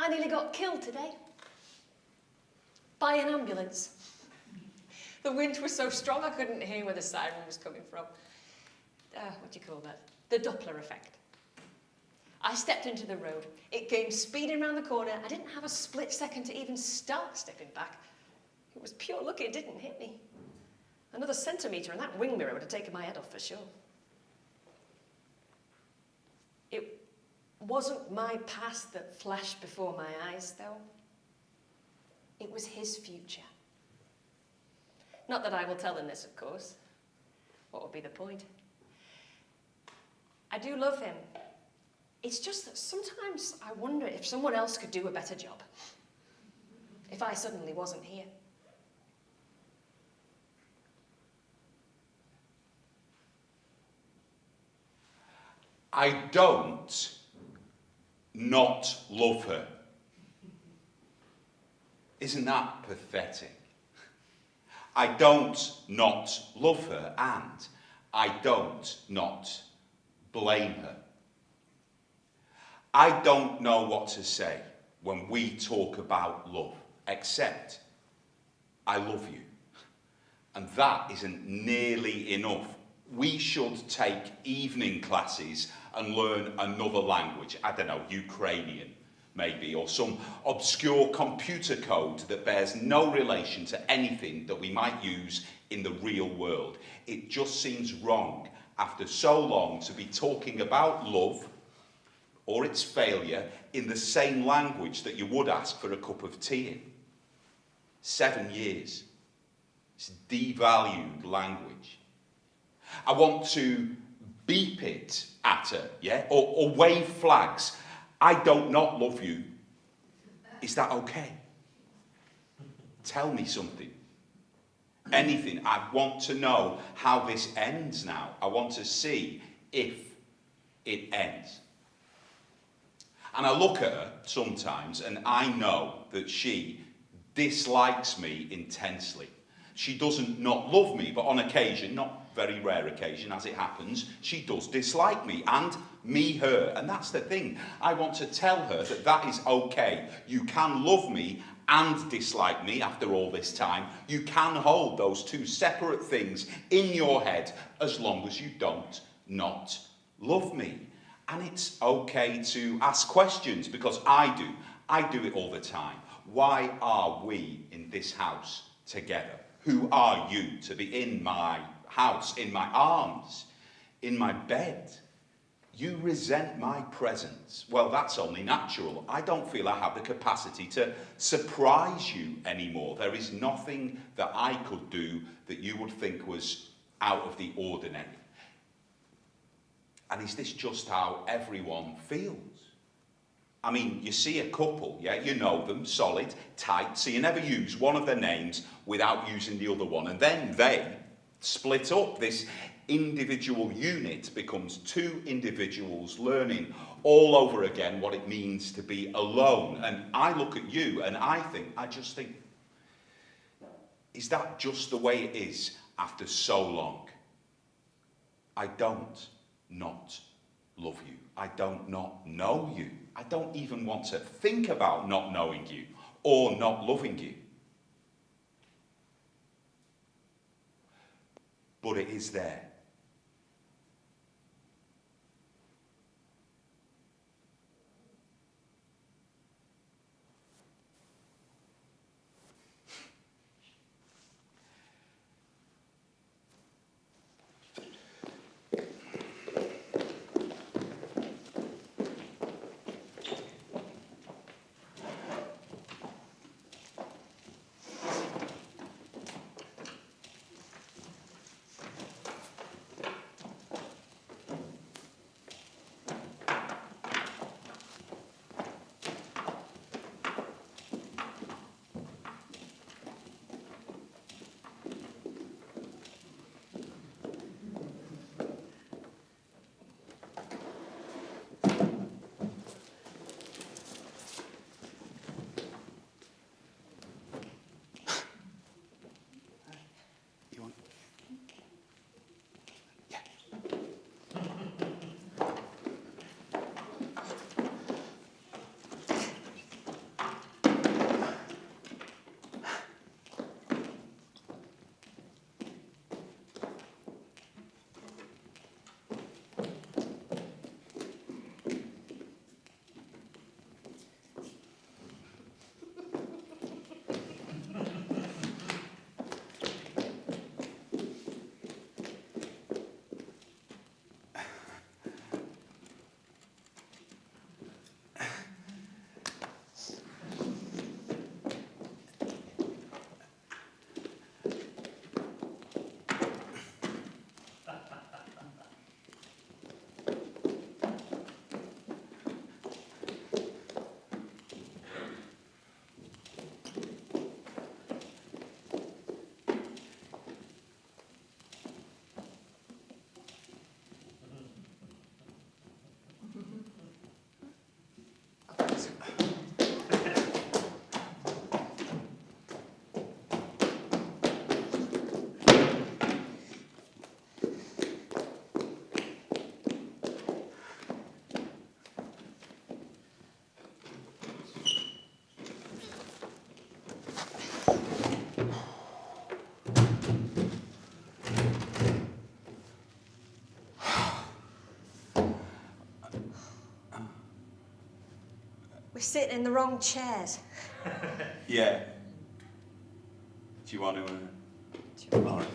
I nearly got killed today. By an ambulance. The wind was so strong I couldn't hear where the siren was coming from. What do you call that? The Doppler effect. I stepped into the road. It came speeding round the corner. I didn't have a split second to even start stepping back. It was pure luck it didn't hit me. Another centimetre and that wing mirror would have taken my head off for sure. It wasn't my past that flashed before my eyes, though. It was his future. Not that I will tell him this, of course. What would be the point? I do love him. It's just that sometimes I wonder if someone else could do a better job. If I suddenly wasn't here. I don't not love her. Isn't that pathetic? I don't not love her, and I don't not blame her. I don't know what to say when we talk about love, except I love you. And that isn't nearly enough. We should take evening classes and learn another language. I don't know, Ukrainian, maybe, or some obscure computer code that bears no relation to anything that we might use in the real world. It just seems wrong after so long to be talking about love or its failure in the same language that you would ask for a cup of tea in. 7 years. It's devalued language. I want to beep it at her, yeah? Or wave flags. I don't not love you. Is that okay? Tell me something. Anything. I want to know how this ends now. I want to see if it ends. And I look at her sometimes and I know that she dislikes me intensely. She doesn't not love me, but on occasion, not very rare occasion as it happens, she does dislike me, and me her. And that's the thing. I want to tell her that that is okay. You can love me and dislike me after all this time. You can hold those two separate things in your head as long as you don't not love me. And it's okay to ask questions, because I do. I do it all the time. Why are we in this house together? Who are you to be in my house, in my arms, in my bed? You resent my presence. Well, that's only natural. I don't feel I have the capacity to surprise you anymore. There is nothing that I could do that you would think was out of the ordinary. And is this just how everyone feels? I mean, you see a couple, yeah, you know them, solid, tight, so you never use one of their names without using the other one. And then they split up. This individual unit becomes two individuals learning all over again what it means to be alone. And I look at you and I just think, is that just the way it is after so long? I don't not love you. I don't not know you. I don't even want to think about not knowing you or not loving you. But it is there. We're sitting in the wrong chairs. Yeah. Do you want to? All right.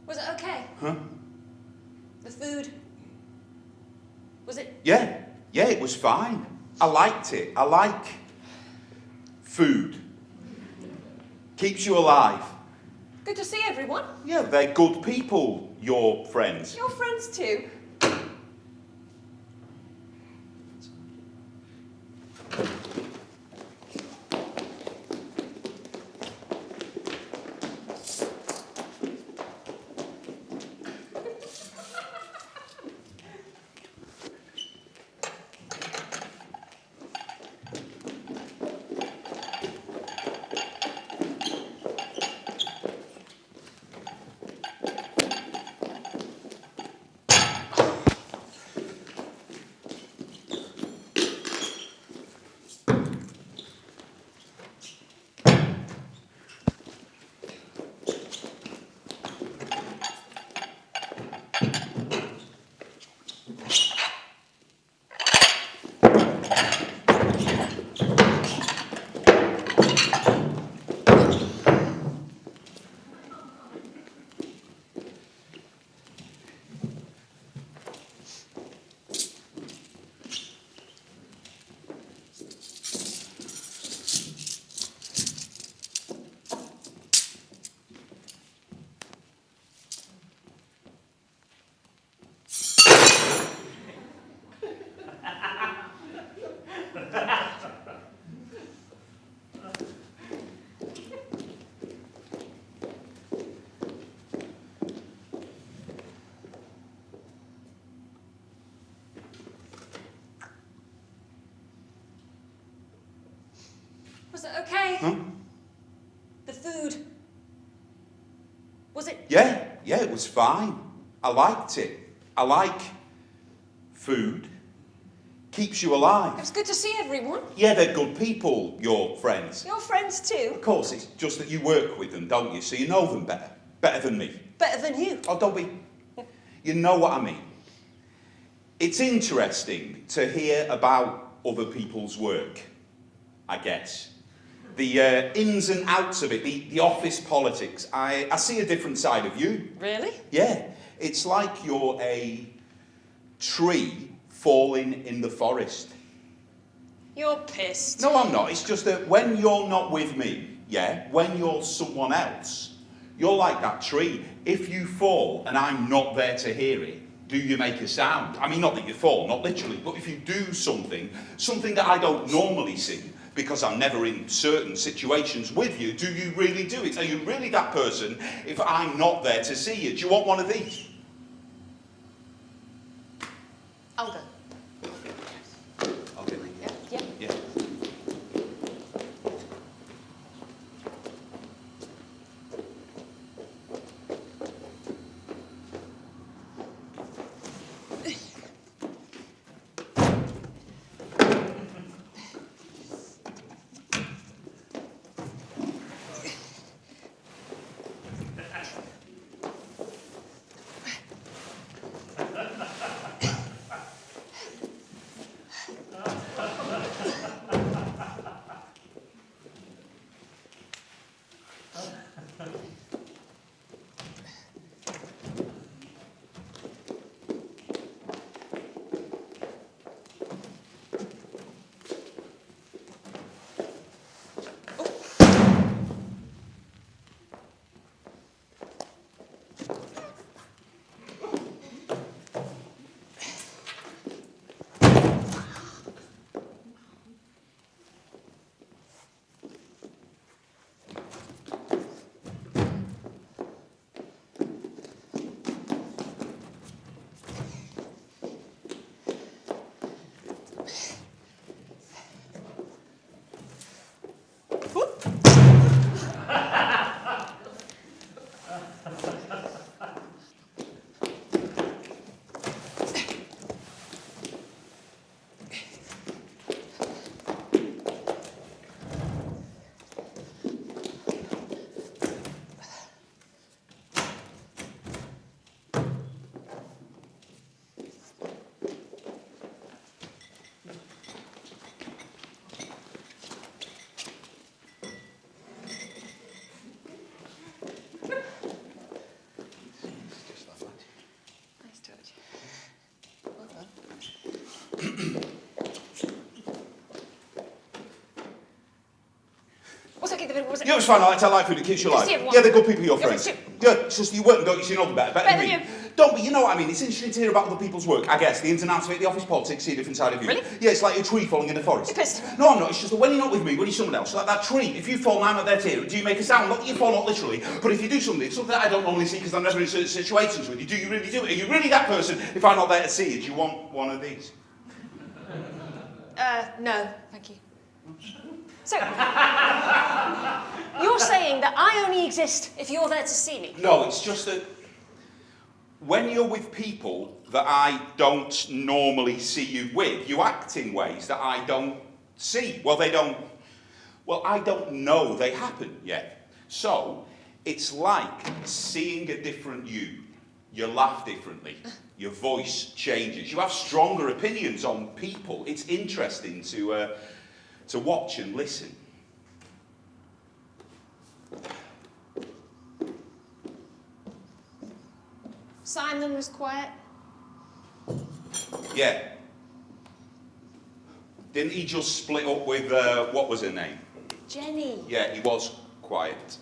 Was it okay? Huh? The food? Was it? Yeah, it was fine. I liked it. I like food. Keeps you alive. Good to see everyone. Yeah, they're good people, your friends. Your friends too. Was it okay? Huh? The food? Was it? Yeah, it was fine. I liked it. I like food. Keeps you It alive. was good to see everyone. Yeah, they're good people, your friends. Your friends too. Of course, it's just that you work with them, don't you? So you know them better. Better than me. Better than you. Oh, don't be. You know what I mean. It's interesting to hear about other people's work, I guess. The ins and outs of it, the office politics. I see a different side of you. Really? Yeah. It's like you're a tree falling in the forest. You're pissed. No, I'm not. It's just that when you're not with me, yeah, when you're someone else, you're like that tree. If you fall and I'm not there to hear it, do you make a sound? I mean, not that you fall, not literally, but if you do something that I don't normally see, because I'm never in certain situations with you, do you really do it? Are you really that person if I'm not there to see you? Do you want one of these? I'll go. I'll get it. Yeah. Yeah. Was it okay? Was it? Yeah, it was fine. I like food. It keeps you alive. Yes, yeah, Yeah, they're good people, your Yeah, friends. but Yeah, it's just you work and don't you see nothing better Better than than me. you. Don't, but you know what I mean. It's interesting to hear about other people's work. I guess the ins and outs of it, the office politics, see a different side of you. Really? Yeah, it's like a tree falling in the forest. You're pissed. No, I'm not. It's just that when you're not with me, when you're someone else, like that tree. If you fall, I'm not there to hear it. Do you make a sound? Not that you fall, not literally, but if you do something, it's something that I don't normally see because I'm never in certain situations with you. Do you really do it? Are you really that person? If I'm not there to see it, do you want one of these? No, thank you. So, you're saying that I only exist if you're there to see me? No, it's just that when you're with people that I don't normally see you with, you act in ways that I don't see. Well, I don't know they happen yet. So, it's like seeing a different you. You laugh differently. Your voice changes. You have stronger opinions on people. It's interesting to watch and listen. Simon was quiet. Yeah. Didn't he just split up with, what was her name? Jenny. Yeah, he was quiet.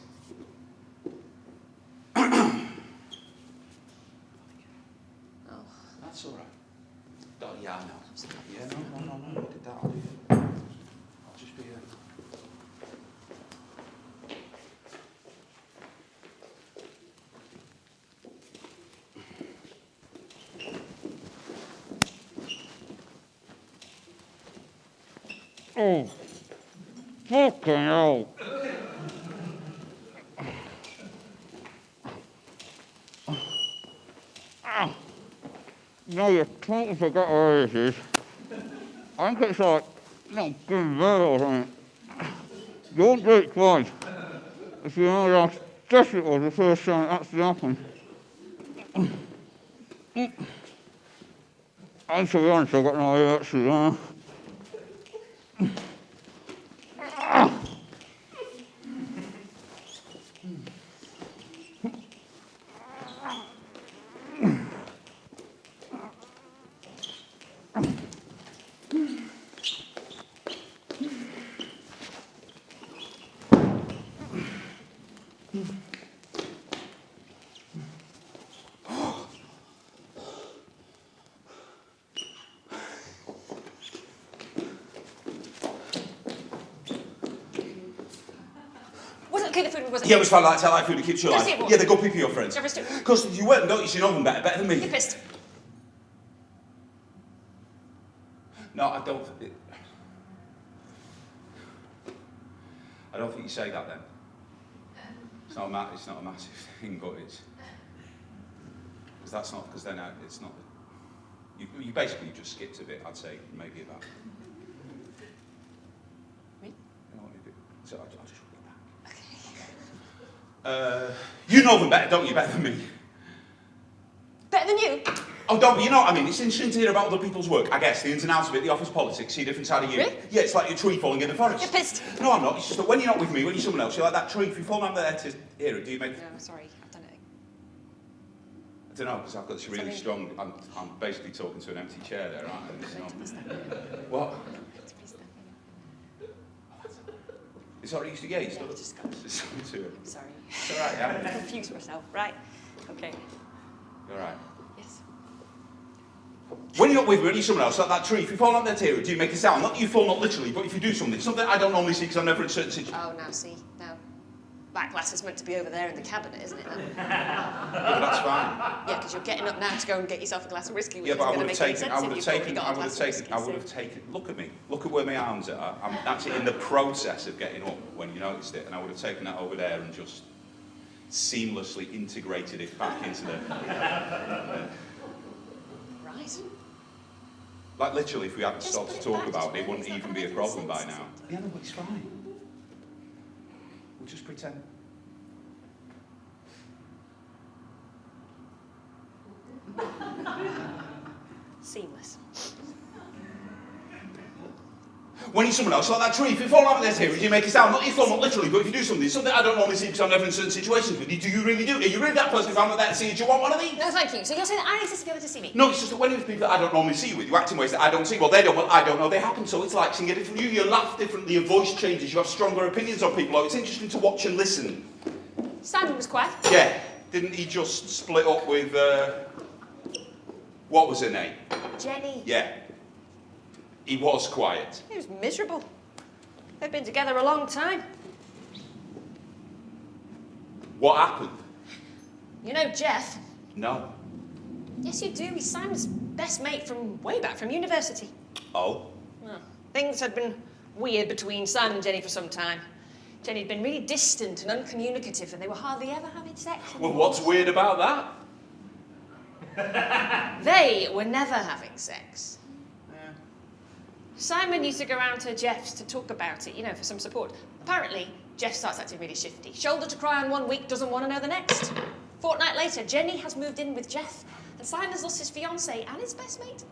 Oh. That's all right. Oh, yeah, I know. Yeah, no, you did that. I'll just be here. Oh, fucking hell. No, you totally forgot where this is. I think it's like, good bird or something. Don't do it twice. If you know how stressed it was the first time it actually happened. And to be honest, I've got no idea actually. Was it okay, the food was it? Yeah, it was fine. I like food. It keeps you alive. Does it what? Yeah, they're good people, your friends. You're pissed too. Because if you work and don't you see know them better than me. You're pissed. No, I don't. I don't think you say that then. It's not a massive thing, but it's because that's not because then it's not. You basically just skipped a bit. I'd say maybe about. Me? So I'll just go back. You know them better than me. Better than you? Oh, don't, you know what I mean? It's interesting to hear about other people's work. I guess the ins and outs of it, the office politics, see a different side of you. Really? Yeah, it's like a tree falling in the forest. You're pissed. No, I'm not. It's just that when you're not with me, when you're someone else, you're like that tree. If you fall down there to hear it, do you make... No, sorry, I've done it. I don't know, because I've got this really strong... I'm basically talking to an empty chair there, aren't I? And it's not... What? It's already used to get. Yeah, just go. It's something to it. Sorry. It's all right, I yeah. confused myself. Right. Okay. All right. Yes. When you're not with me, when you're someone else, like that tree, if you fall down there to hear it, do you make a sound? Not that you fall, not literally, but if you do something I don't normally see because I'm never in certain situations. Oh, now see. Now, that glass is meant to be over there in the cabinet, isn't it? Then? Yeah, but that's fine. Yeah, because you're getting up now to go and get yourself a glass of whiskey, which Yeah, but isn't going to make any sense if you've already got a glass of whiskey. I would have taken, look at me, look at where my arms are. I'm actually in the process of getting up when you noticed it, and I would have taken that over there and just seamlessly integrated it back into the... Right. Like literally, if we hadn't Just stopped put to it talk back, about just it, it put it wouldn't back, even it's be a not problem gonna by make now. sense. Yeah, no, but it's fine. We'll just pretend. Seamless. When you're someone else, like that tree, if you fall out of their theory, you make a sound. Not you fall, not literally, but if you do something I don't normally see because I'm never in certain situations with you, do you really do? Are you really that person if I'm not there to see you? Do you want one of these? No, thank you. So you're saying that I exist to be able to see me? No, it's just that when you're with people that I don't normally see with, you act in ways that I don't see. Well, they don't, well, I don't know they happen, so it's like seeing a different you laugh differently, your voice changes, you have stronger opinions on people. Oh, it's interesting to watch and listen. Simon was quiet. Yeah, didn't he just split up with, what was her name? Jenny. Yeah. He was quiet. He was miserable. They've been together a long time. What happened? You know Jeff? No. Yes, you do. He's Simon's best mate from way back from university. Oh? Well, things had been weird between Simon and Jenny for some time. Jenny had been really distant and uncommunicative, and they were hardly ever having sex. Well, what's weird about that? They were never having sex. Simon used to go round to Jeff's to talk about it, you know, for some support. Apparently, Jeff starts acting really shifty. Shoulder to cry on one week, doesn't want to know the next. Fortnight later, Jenny has moved in with Jeff, and Simon's lost his fiancée and his best mate.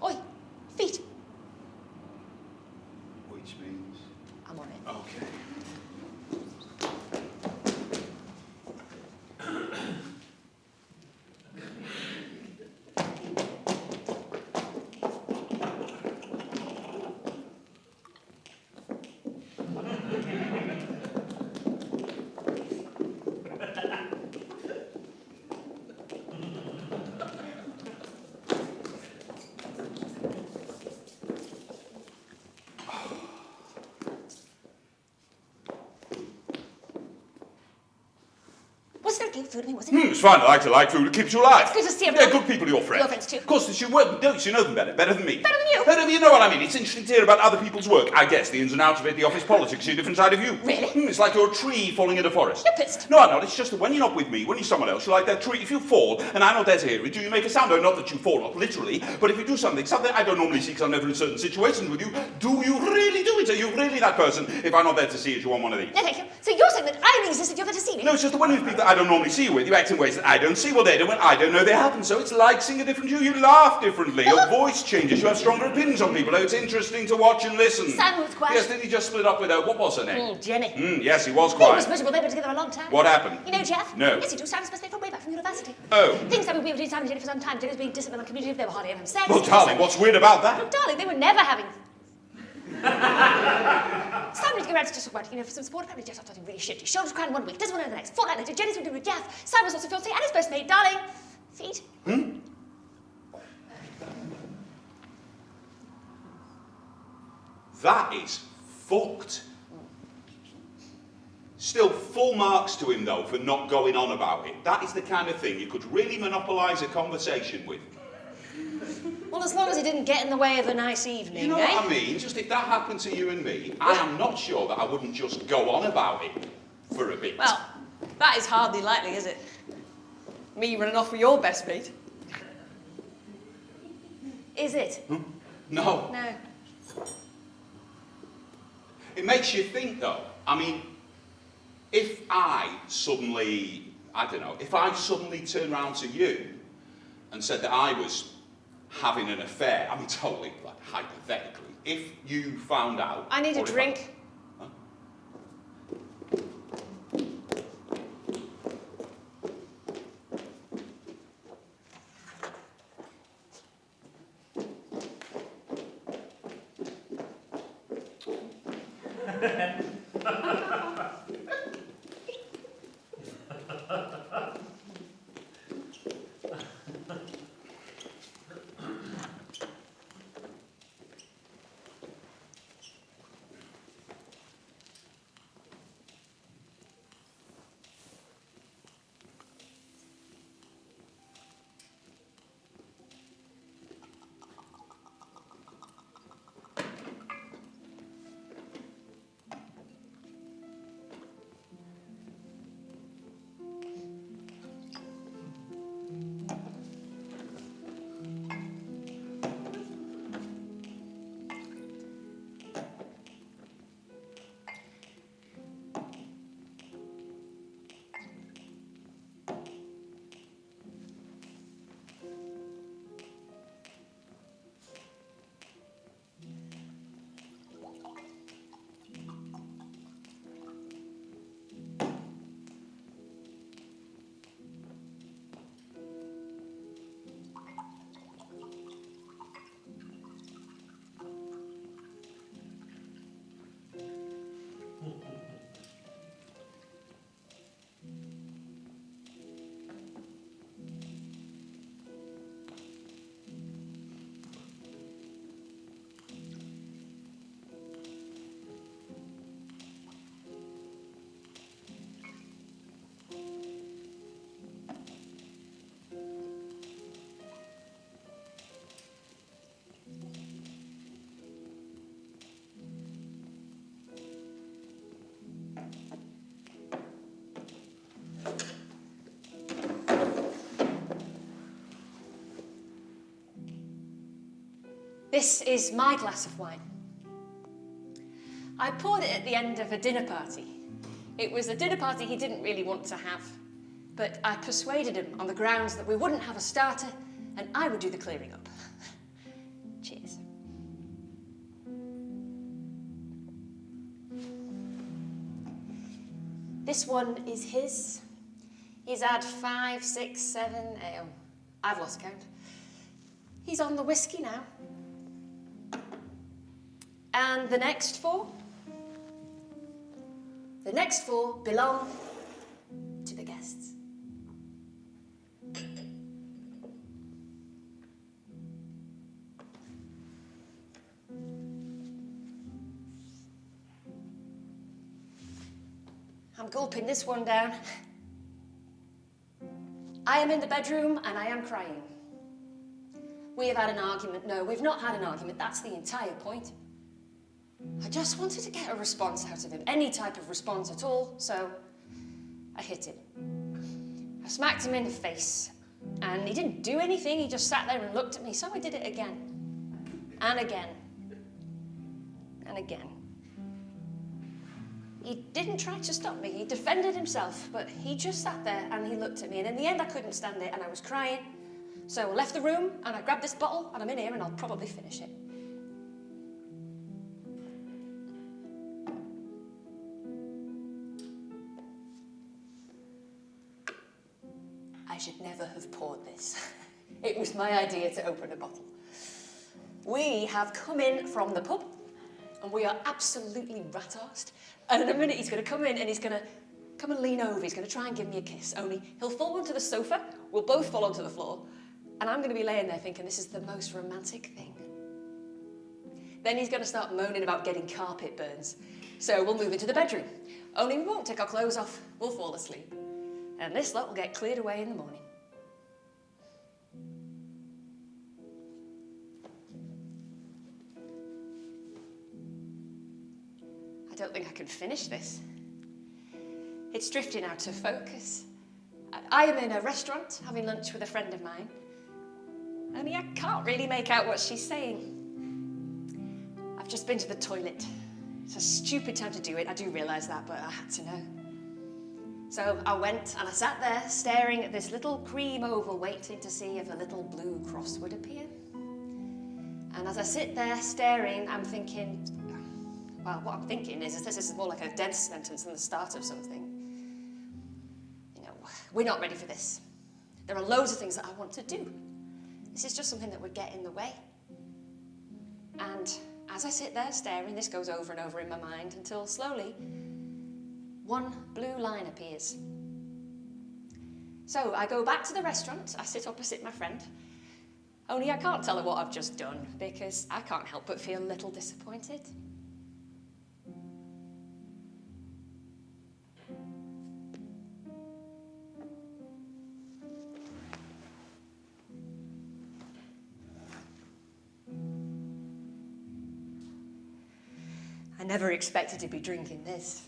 Oi, feet. Which means? I'm on it. Okay. Wasn't it good food? I mean, wasn't it? It's fine. I like food. It keeps you alive. It's good to see everyone. Yeah, good people are your friends. Your friends too. Of course, you work. Don't you know them better? Better than me. Better than you. Better than you know what I mean. It's interesting to hear about other people's work. I guess the ins and outs of it, the office politics, see a different side of you. Really? It's like you're a tree falling in a forest. You're pissed. No, I'm not. It's just that when you're not with me, when you're someone else, you're like that tree. If you fall and I'm not there to hear it, do you make a sound? No, not that you fall, not literally, but if you do something I don't normally see because I'm never in certain situations with you, do you really do it? Are you really that person? If I'm not there to see it, do you want one of these? No, thank you. So you're saying that I only exist if you're there to see me? No, it's just that when you're with people that I don't normally see you with, you act in ways that I don't see what they do when I don't know they happen. So it's like seeing a different you. You laugh differently. Your voice changes. You have stronger opinions on people. Oh, it's interesting to watch and listen. Simon was quiet. Yes, didn't he just split up with her? What was her name? Jenny. Yes, he was They quiet. was miserable. They've been together a long time. What happened? You know Jeff? No. Yes, you do. Simon's best mate from way back from university. Oh. Things have been weird between Simon and Jenny for some time. Jenny was being distant and uncommunicative. They were hardly ever having sex. Well, darling, what's weird about that? Oh, darling, they were never having... Simon used to go around to just talk about, you know, for some support. Apparently Jeff started acting really shifty. Shoulders crying one week, doesn't want to know the next. Fortnight later, Jenny's moved in with Jeff. Simon's also fiancé and his best mate, darling. Feet. That is fucked. Still, full marks to him, though, for not going on about it. That is the kind of thing you could really monopolise a conversation with. Well, as long as he didn't get in the way of a nice evening, You know eh? what I mean? Just if that happened to you and me, I am not sure that I wouldn't just go on about it for a bit. Well, that is hardly likely, is it? Me running off with your best mate. Is it? No. No. It makes you think, though. I mean, if I suddenly, I don't know, if I suddenly turned round to you and said that I was having an affair, I mean, totally, like, hypothetically, if you found out... I need a or if drink. Huh? This is my glass of wine. I poured it at the end of a dinner party. It was a dinner party he didn't really want to have, but I persuaded him on the grounds that we wouldn't have a starter and I would do the clearing up. Cheers. This one is his. He's had 5, 6, 7, 8, I've lost count. He's on the whiskey now. And the next 4? The next 4 belong to the guests. I'm gulping this one down. I am in the bedroom and I am crying. We have had an argument. No, we've not had an argument. That's the entire point. I just wanted to get a response out of him, any type of response at all, so I hit him. I smacked him in the face, and he didn't do anything, he just sat there and looked at me, so I did it again, and again, and again. He didn't try to stop me, he defended himself, but he just sat there and he looked at me, and in the end I couldn't stand it, and I was crying, so I left the room, and I grabbed this bottle, and I'm in here, and I'll probably finish it. I should never have poured this. It was my idea to open a bottle. We have come in from the pub, and we are absolutely rat-arsed. And in a minute he's going to come in and he's going to come and lean over. He's going to try and give me a kiss, only he'll fall onto the sofa, we'll both fall onto the floor, and I'm going to be laying there thinking this is the most romantic thing. Then he's going to start moaning about getting carpet burns. So we'll move into the bedroom. Only we won't take our clothes off, we'll fall asleep. And this lot will get cleared away in the morning. I don't think I can finish this. It's drifting out of focus. I am in a restaurant having lunch with a friend of mine, only I can't really make out what she's saying. I've just been to the toilet. It's a stupid time to do it, I do realise that, but I had to know. So I went and I sat there staring at this little cream oval, waiting to see if a little blue cross would appear. And as I sit there staring, I'm thinking, well, what I'm thinking is this is more like a death sentence than the start of something. You know, we're not ready for this. There are loads of things that I want to do. This is just something that would get in the way. And as I sit there staring, this goes over and over in my mind until slowly, one blue line appears. So I go back to the restaurant, I sit opposite my friend, only I can't tell her what I've just done because I can't help but feel a little disappointed. I never expected to be drinking this.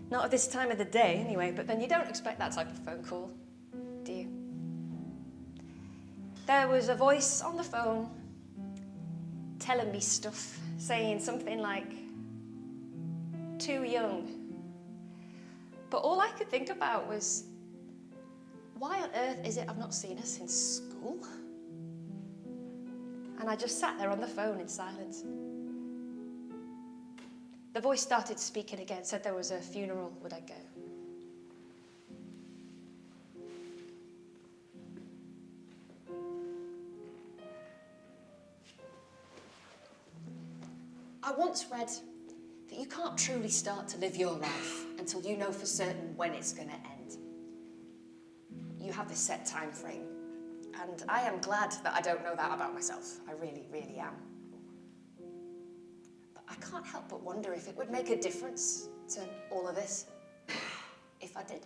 Not at this time of the day, anyway, but then you don't expect that type of phone call, do you? There was a voice on the phone telling me stuff, saying something like, too young. But all I could think about was, why on earth is it I've not seen her since school? And I just sat there on the phone in silence. The voice started speaking again, said there was a funeral, would I go? I once read that you can't truly start to live your life until you know for certain when it's going to end. You have this set time frame, and I am glad that I don't know that about myself. I really, really am. I can't help but wonder if it would make a difference to all of this, if I did.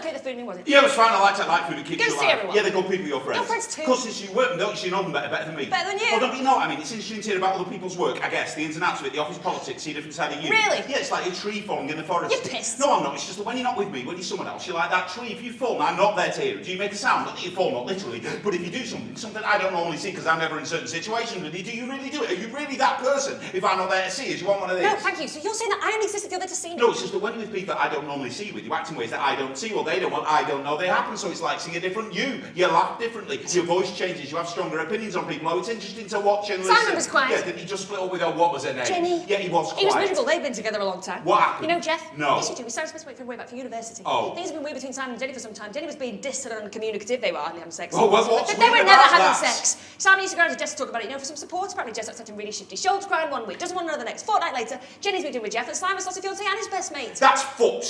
okay, the food, was it? Yeah, it was fine. I like food. It keeps Go you see alive. everyone. Yeah, they're good people, your friends. Your friends too. Of course, you work them, don't you? You know them better than me. Better than you. Well, don't you know what I mean? It's interesting to hear about other people's work, I guess. The ins and outs of it, the office politics, see a different side of you. Really? Yeah, it's like a tree falling in the forest. You're pissed. No, I'm not. It's just that when you're not with me, when you're someone else, you're like that tree. If you fall, I'm not there to hear it. Do you make a sound? Not that you fall, not literally. But if you do something I don't normally see because I'm never in certain situations with you, do you really do it? Are you really that person? If I'm not there to see it, you want one of these? No, thank you. So you're saying that I only existed the other to see me? No, it's just that when you're with people that I don't normally see with, you act in ways that I don't see, or they don't want, I don't know they happen, so it's like seeing a different you. You laugh differently, your voice changes, you have stronger opinions on people. Oh, it's interesting to watch and listen. Simon was quiet. Yeah, didn't he just split up with her, what was her name? Jenny. Yeah, he was quiet. He was miserable. They've been together a long time. What happened? You know Jeff? No. Yes, you do. We started supposed to wait for him way back for university. Oh. Things have been weird between Simon and Jenny for some time. Jenny was being distant and uncommunicative. They were hardly having sex. Oh, well, what's But they were weird never about having that? sex. Simon used to go around to Jess to talk about it, for some support. Apparently Jess upset him really shifty. Shoulder crying one week, doesn't want to know the next. Fortnight later, Jenny's moved in with Jeff and Simon's lost a fiancé and his best mate. That's full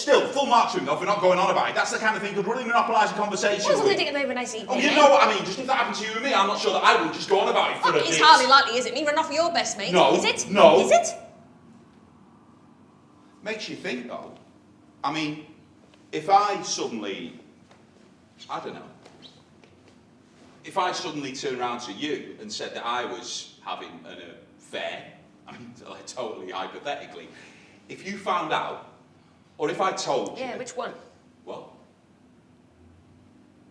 marks enough, we're not going on about it. That's the kind of thing could really monopolise a conversation Well, with. something to have a nice evening. Oh, you know what I mean, just if that happened to you and me, I'm not sure that I would just go on about it for a It's bit. hardly likely, is it? Me run off with your best mate. No. Is it? No. Is it? Makes you think, though. I mean, if I suddenly, I don't know, if I suddenly turned around to you and said that I was having an affair, I mean, like, totally hypothetically, if you found out, or if I told you... Yeah, which one? What?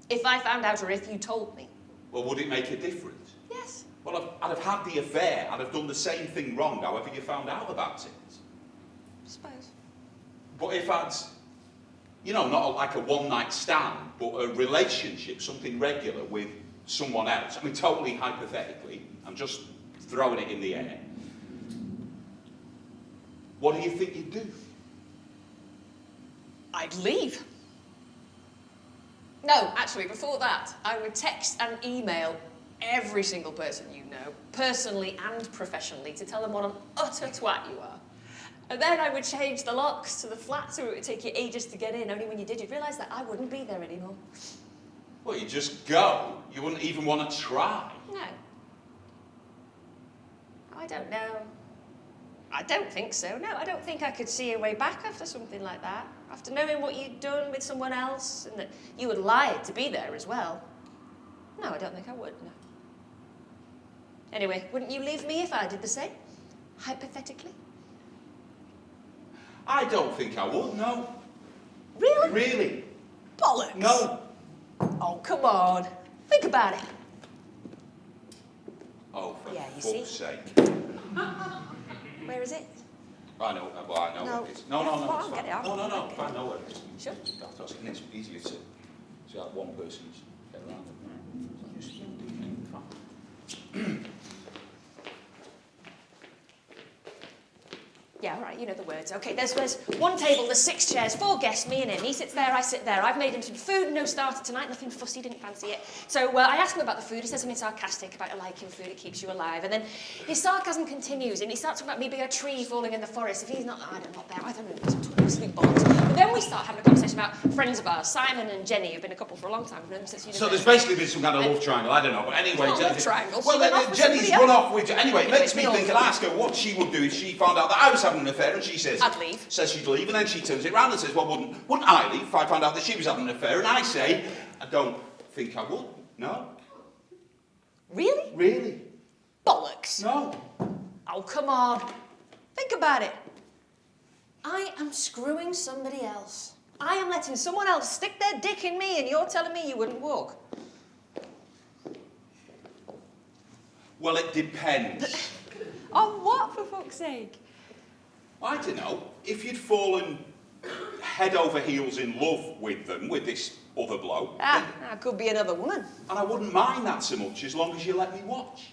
If I found out or if you told me? Well, would it make a difference? Yes. Well, I'd have had the affair, I'd have done the same thing wrong, however you found out about it. I suppose. But if I'd, not like a one-night stand, but a relationship, something regular with someone else, I mean, totally hypothetically, I'm just throwing it in the air, what do you think you'd do? I'd leave. No, actually, before that, I would text and email every single person you know, personally and professionally, to tell them what an utter twat you are. And then I would change the locks to the flat so it would take you ages to get in. Only when you did, you'd realise that I wouldn't be there anymore. Well, you just go. You wouldn't even want to try. No. I don't know. I don't think so. No, I don't think I could see a way back after something like that. After knowing what you'd done with someone else and that you had lied to be there as well. No, I don't think I would, no. Anyway, wouldn't you leave me if I did the same? Hypothetically? I don't think I would, no. Really? Really? Bollocks! No. Oh, come on. Think about it. Oh, for Yeah, you fuck's see? sake. Where is it? I know, well, I know No. where it is. No, Come on, it's get fine. it out. No, I know where it is. Sure. I was thinking it's easier to have one person's get around it. Just fine. Yeah, all right, you know the words. Okay, there's one table, there's 6 chairs, 4 guests, me and him. He sits there, I sit there. I've made him some food, no starter tonight, nothing fussy, didn't fancy it. So I ask him about the food. He says something sarcastic about liking food, it keeps you alive. And then his sarcasm continues, and he starts talking about me being a tree falling in the forest. If he's not, I don't know, there, I don't know, absolute bollocks. But then we start having a conversation about friends of ours, Simon and Jenny, who've been a couple for a long time, we've known them since university. So there's basically been some kind of love triangle, I don't know, but anyway... It's not a love triangle, she Well, went off with Jenny's somebody run else. off with... Anyway, it makes me think, and ask her what she would do if she found out that I was having an affair, and she says... I'd leave. Says she'd leave, and then she turns it round and says, well, wouldn't I leave if I found out that she was having an affair? And I say, I don't think I would. No. Really? Really? Bollocks. No. Oh, come on. Think about it. I am screwing somebody else. I am letting someone else stick their dick in me, and you're telling me you wouldn't walk. Well, it depends. On what, for fuck's sake? I don't know. If you'd fallen head over heels in love with them, with this other bloke, Ah, that could be another woman. and I wouldn't mind that so much as long as you let me watch.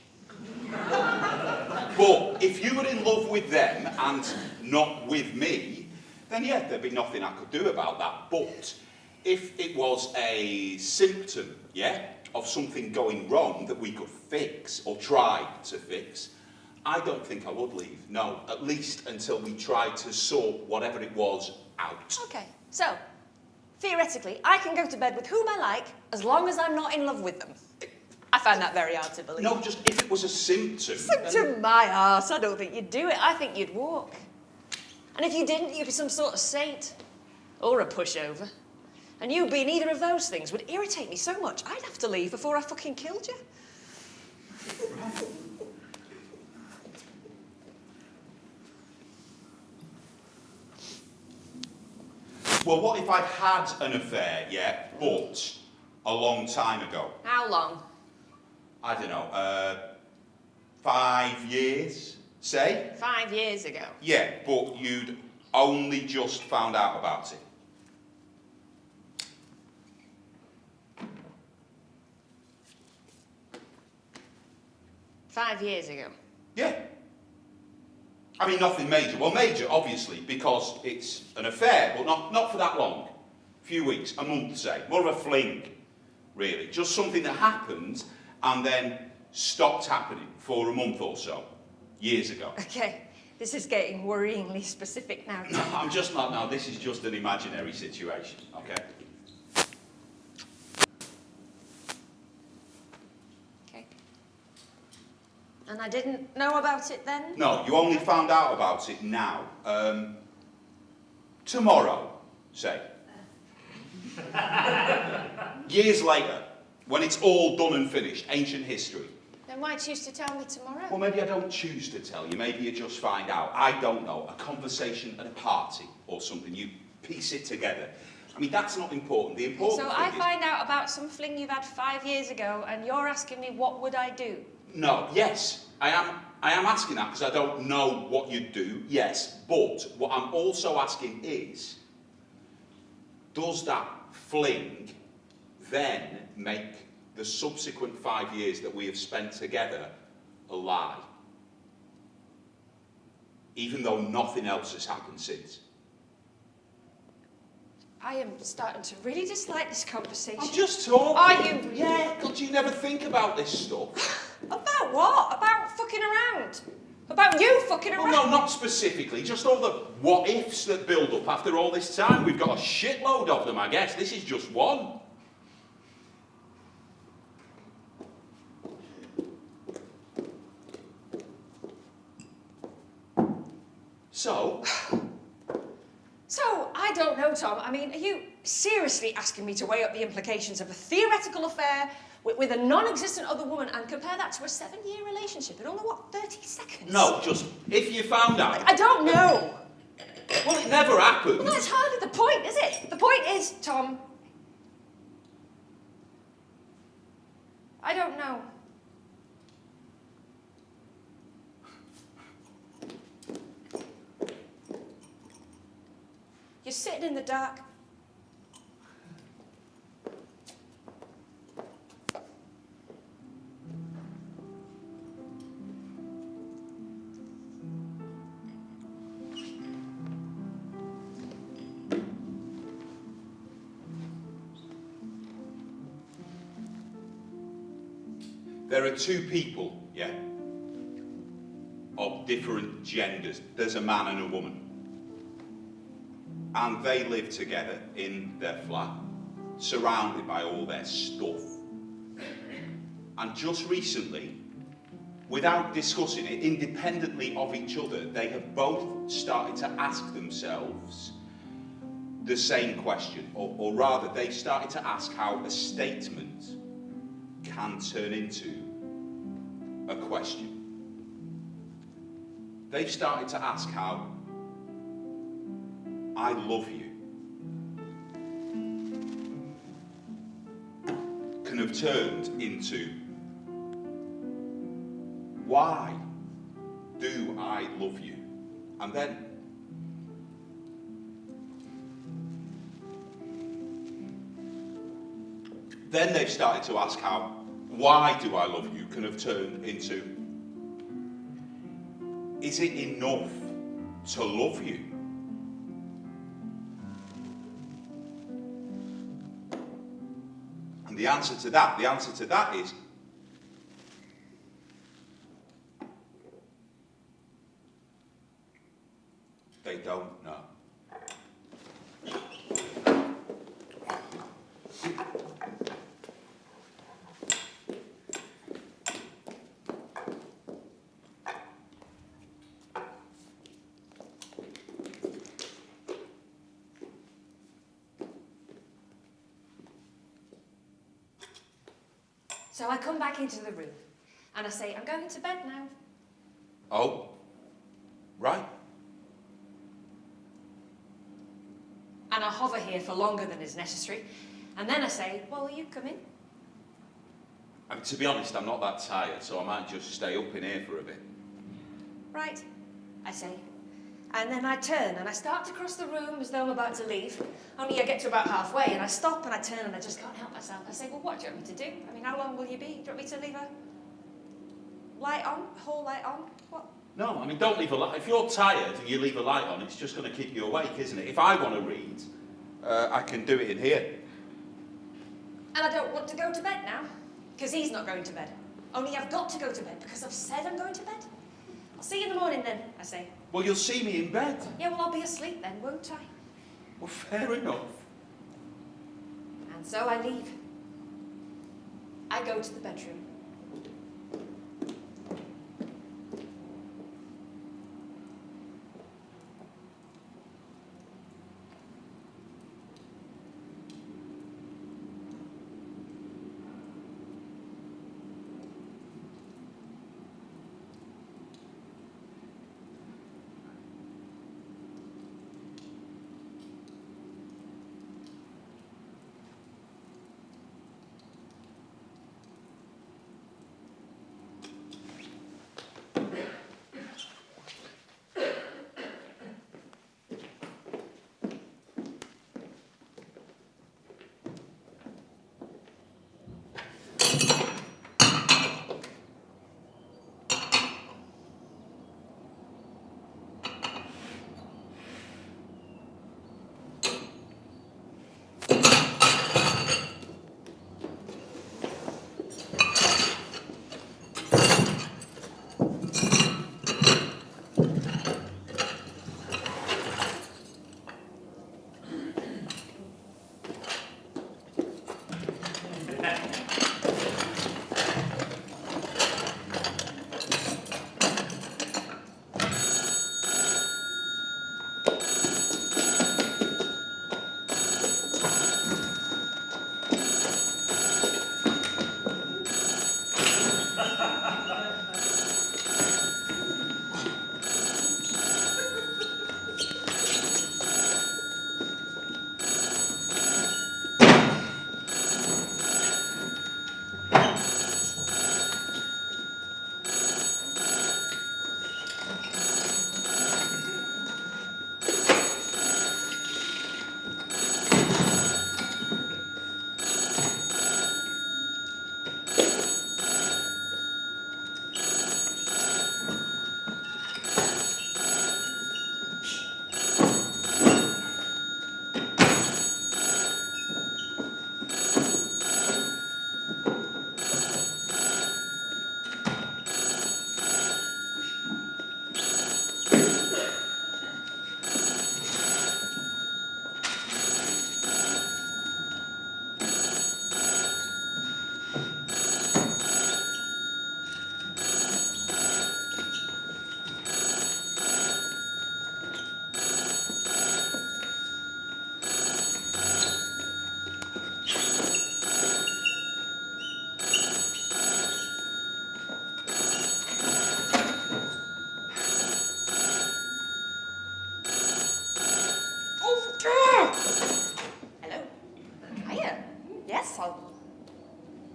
But if you were in love with them and not with me, then yeah, there'd be nothing I could do about that. But if it was a symptom, yeah, of something going wrong that we could fix or try to fix, I don't think I would leave. No, at least until we tried to sort whatever it was out. Okay, so, theoretically, I can go to bed with whom I like as long as I'm not in love with them. I find that very hard to believe. No, just if it was a symptom. To my arse, I don't think you'd do it. I think you'd walk. And if you didn't, you'd be some sort of saint. Or a pushover. And you being either of those things would irritate me so much, I'd have to leave before I fucking killed you. Well, what if I'd had an affair, yeah, but a long time ago? How long? I don't know, 5 years, say? 5 years ago. Yeah, but you'd only just found out about it. 5 years ago. Yeah. I mean, nothing major. Well, major, obviously, because it's an affair, but not for that long. A few weeks, a month, say. More of a fling, really. Just something that happened and then stopped happening for a month or so, years ago. Okay, this is getting worryingly specific now. No, I'm just not now. This is just an imaginary situation, okay? Okay. And I didn't know about it then? No, you only found out about it now. Tomorrow, say. Years later, when it's all done and finished, ancient history. Then why choose to tell me tomorrow? Well, maybe I don't choose to tell you. Maybe you just find out. I don't know. A conversation at a party or something. You piece it together. I mean, that's not important. The important So thing I is... find out about some fling you've had 5 years ago, and you're asking me what would I do? No, yes, I am asking that because I don't know what you'd do, yes, but what I'm also asking is, does that fling then make the subsequent 5 years that we have spent together a lie? Even though nothing else has happened since. I am starting to really dislike this conversation. I'm just talking. Are you? Yeah, God, you never think about this stuff. About what? About fucking around? About you fucking around? Well, no, not specifically. Just all the what-ifs that build up after all this time. We've got a shitload of them, I guess. This is just one. So? So, I don't know, Tom. I mean, are you seriously asking me to weigh up the implications of a theoretical affair with a non-existent other woman and compare that to a 7-year relationship in only, what, 30 seconds? No, just if you found out. I don't know. Well, it never happened. Well, that's hardly the point, is it? The point is, Tom, I don't know. You're sitting in the dark. There are two people, yeah, of different genders. There's a man and a woman. And they live together in their flat, surrounded by all their stuff. And just recently, without discussing it, independently of each other, they have both started to ask themselves the same question, or rather, they started to ask how a statement can turn into a question. They've started to ask how I love you can have turned into why do I love you? And then they've started to ask how why do I love you can have turned into is it enough to love you? And the answer to that is they don't know. So I come back into the room and I say, I'm going to bed now. Oh, right. And I hover here for longer than is necessary. And then I say, well, will you come in? I mean, to be honest, I'm not that tired, so I might just stay up in here for a bit. Right, I say. And then I turn and I start to cross the room as though I'm about to leave. Only I get to about halfway and I stop and I turn and I just can't help myself. I say, well, what do you want me to do? I mean, how long will you be? Do you want me to leave a light on, a whole light on? What? No, I mean, don't leave a light. If you're tired and you leave a light on, it's just going to keep you awake, isn't it? If I want to read, I can do it in here. And I don't want to go to bed now, because he's not going to bed. Only I've got to go to bed because I've said I'm going to bed. I'll see you in the morning then, I say. Well, you'll see me in bed. Yeah, well, I'll be asleep then, won't I? Well, fair enough. And so I leave. I go to the bedroom.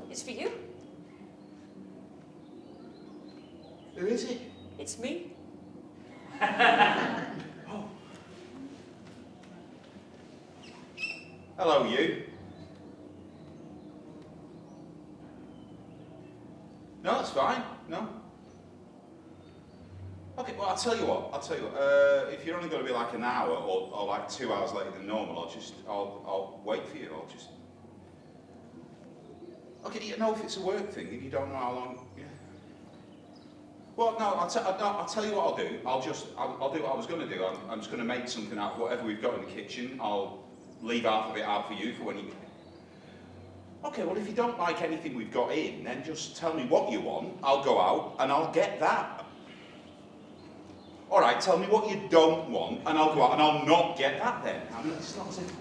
It's for you. Who is it? It's me. Oh. Hello, you. No, that's fine. No. Okay, well, I'll tell you what. If you're only going to be like an hour or like 2 hours later than normal, I'll wait for you. I'll just. Okay, you know if it's a work thing, if you don't know how long. Yeah. Well, no, I'll tell you what I'll do. I'll do what I was going to do. I'm just going to make something out of whatever we've got in the kitchen. I'll leave half of it out for you for when you. Okay, well, if you don't like anything we've got in, then just tell me what you want. I'll go out and I'll get that. All right, tell me what you don't want, and I'll go out and I'll not get that then. I mean, it's not as if.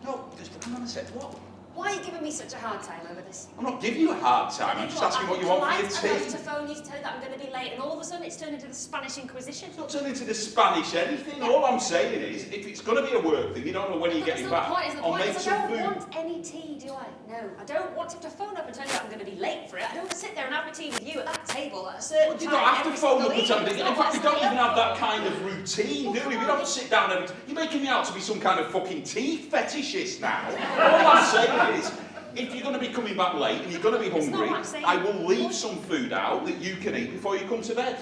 No, just come on a sec. What? Why are you giving me such a hard time over this? I'm not giving you a hard time, I'm just asking what you want for your polite enough tea. to phone you to tell you that I'm going to be late, and all of a sudden it's turned into the Spanish Inquisition. It's not turning into the Spanish anything. All I'm saying is, if it's going to be a work thing, you don't know when you're getting back. I'll make I some don't food. want any tea, do I? No, I don't want to have to phone up and tell you that I'm going to be late for it. I don't want to sit there and have my tea with you at that table at a certain Well, you time. don't have to every phone up single and tell me. evening. In It's not fact, we what don't I even have that signed up kind of routine, Well, do we? come We on. don't sit down every time. You're making me out to be some kind of fucking tea fetishist now. All I'm saying is, if you're going to be coming back late and you're going to be It's not hungry, what I'm saying. I will leave some food out that you can eat before you come to bed.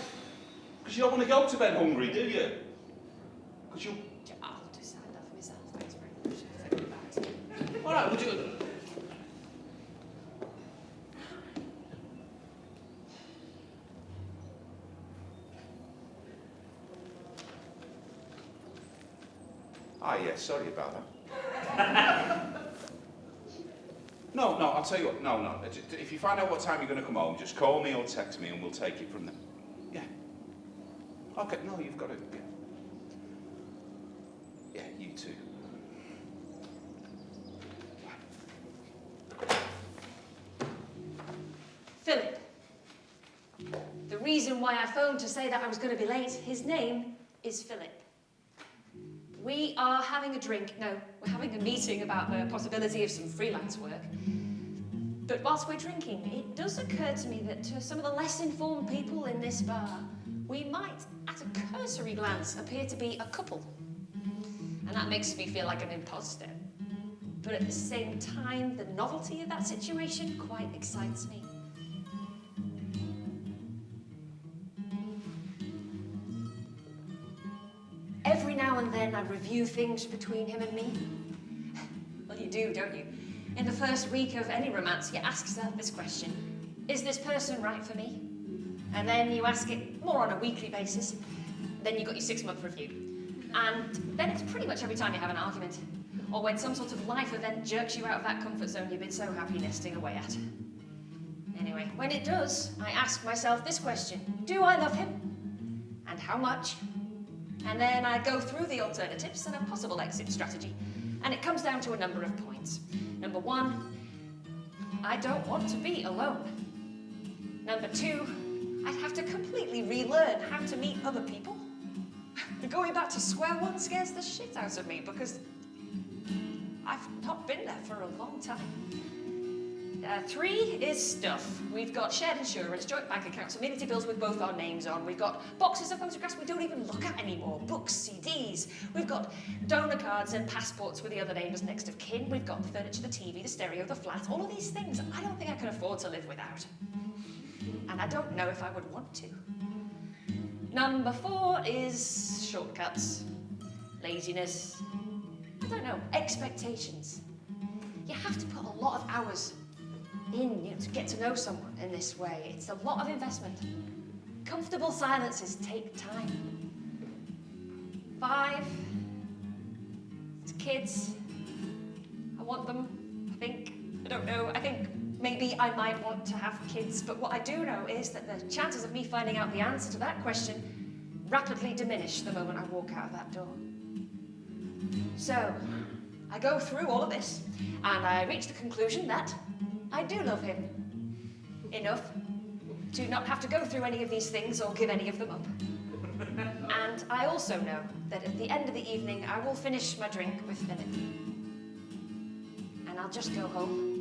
Because you don't want to go to bed hungry, do you? Because you'll... I'll decide that for myself. Thanks very much. Thank you, Barry. All right, we'll do it. Ah, yeah, sorry about that. No, I'll tell you what, no. If you find out what time you're going to come home, just call me or text me and we'll take it from there. Yeah. Okay, no, you've got to, yeah. Yeah, you too. Philip. The reason why I phoned to say that I was going to be late, his name is Philip. We are having a drink. No, we're having a meeting about the possibility of some freelance work. But whilst we're drinking, it does occur to me that to some of the less informed people in this bar, we might, at a cursory glance, appear to be a couple. And that makes me feel like an imposter. But at the same time, the novelty of that situation quite excites me. Every now and then I review things between him and me. Well, you do, don't you? In the first week of any romance, you ask yourself this question: is this person right for me? And then you ask it more on a weekly basis. Then you got your 6-month review. And then it's pretty much every time you have an argument, or when some sort of life event jerks you out of that comfort zone you've been so happy nesting away at. Anyway, when it does, I ask myself this question: do I love him? And how much? And then I go through the alternatives and a possible exit strategy. And it comes down to a number of points. Number 1, I don't want to be alone. Number 2, I'd have to completely relearn how to meet other people. Going back to square one scares the shit out of me because I've not been there for a long time. 3 is stuff. We've got shared insurance, joint bank accounts, amenity bills with both our names on. We've got boxes of photographs we don't even look at anymore, books, CDs. We've got donor cards and passports with the other neighbours next of kin. We've got the furniture, the TV, the stereo, the flat, all of these things I don't think I can afford to live without. And I don't know if I would want to. Number 4 is shortcuts, laziness, I don't know, expectations. You have to put a lot of hours in, to get to know someone in this way. It's a lot of investment. Comfortable silences take time. 5, it's kids. I want them, I think. I don't know, I think maybe I might want to have kids, but what I do know is that the chances of me finding out the answer to that question rapidly diminish the moment I walk out of that door. So, I go through all of this, and I reach the conclusion that I do love him. Enough to not have to go through any of these things or give any of them up. And I also know that at the end of the evening, I will finish my drink with Philip. And I'll just go home.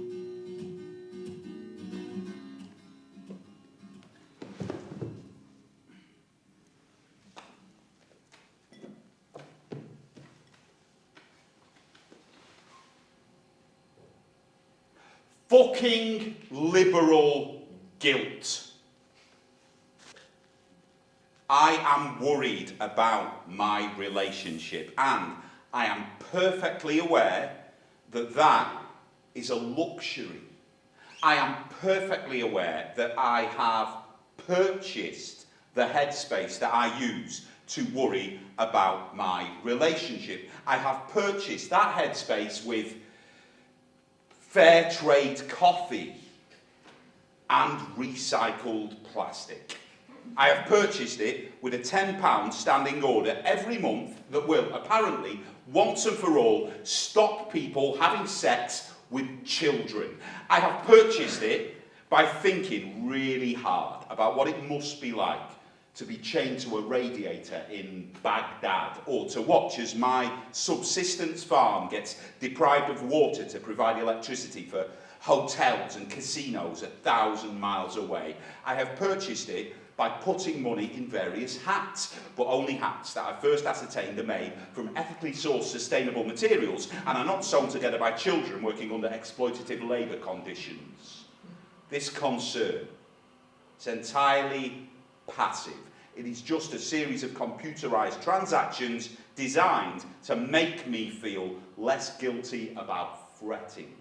Fucking liberal guilt. I am worried about my relationship, and I am perfectly aware that that is a luxury. I am perfectly aware that I have purchased the headspace that I use to worry about my relationship. I have purchased that headspace with fair trade coffee and recycled plastic. I have purchased it with a £10 standing order every month that will apparently, once and for all, stop people having sex with children. I have purchased it by thinking really hard about what it must be like to be chained to a radiator in Baghdad, or to watch as my subsistence farm gets deprived of water to provide electricity for hotels and casinos 1,000 miles away. I have purchased it by putting money in various hats, but only hats that I first ascertained are made from ethically sourced sustainable materials and are not sewn together by children working under exploitative labour conditions. This concern is entirely passive. It is just a series of computerised transactions designed to make me feel less guilty about fretting,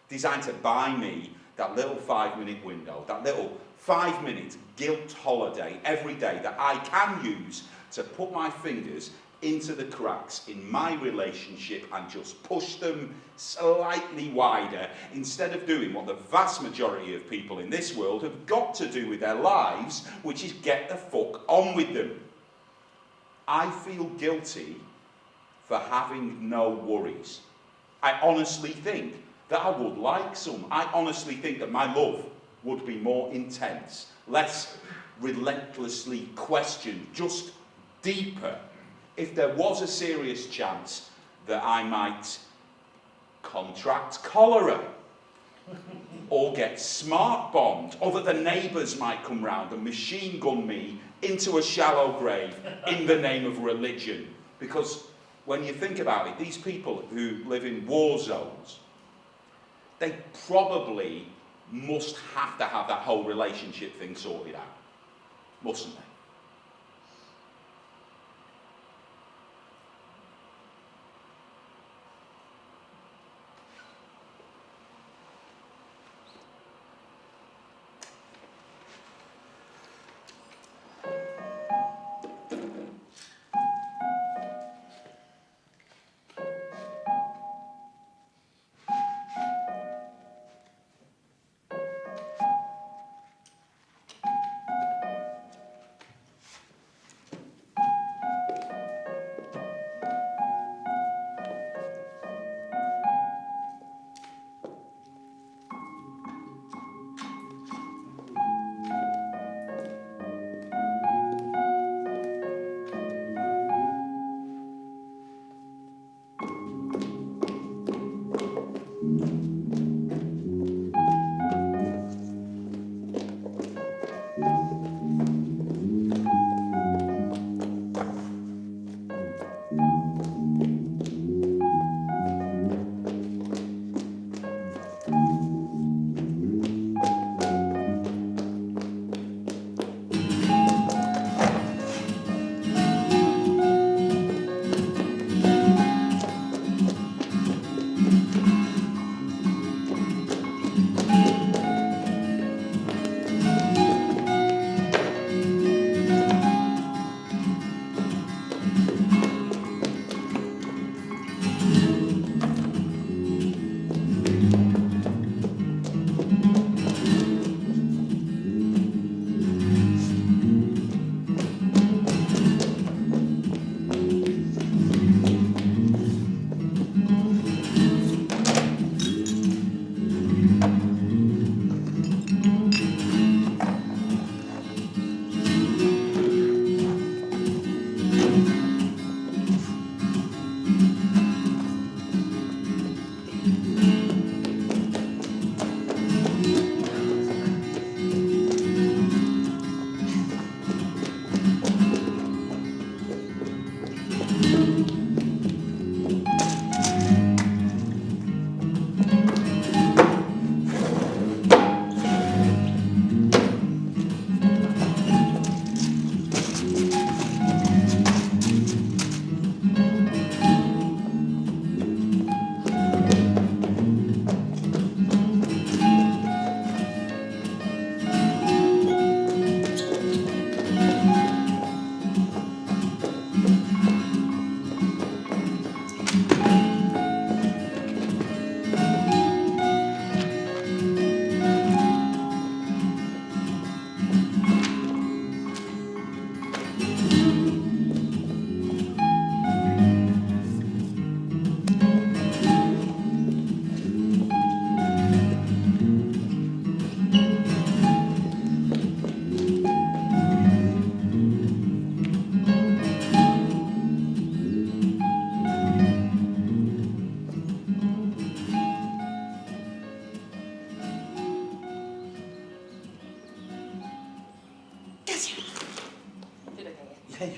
designed to buy me that little 5-minute window, that little 5-minute guilt holiday every day that I can use to put my fingers into the cracks in my relationship and just push them slightly wider, instead of doing what the vast majority of people in this world have got to do with their lives, which is get the fuck on with them. I feel guilty for having no worries. I honestly think that I would like some. I honestly think that my love would be more intense, less relentlessly questioned, just deeper, if there was a serious chance that I might contract cholera, or get smart bombed, or that the neighbours might come round and machine gun me into a shallow grave in the name of religion. Because when you think about it, these people who live in war zones, they probably must have to have that whole relationship thing sorted out, mustn't they?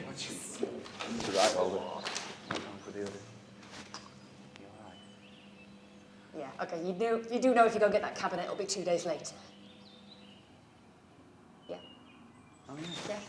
It's all right, Olga. For the other. You all right? Yeah, okay, you do know if you go get that cabinet, it'll be 2 days later. Yeah. Oh, yeah. Yeah.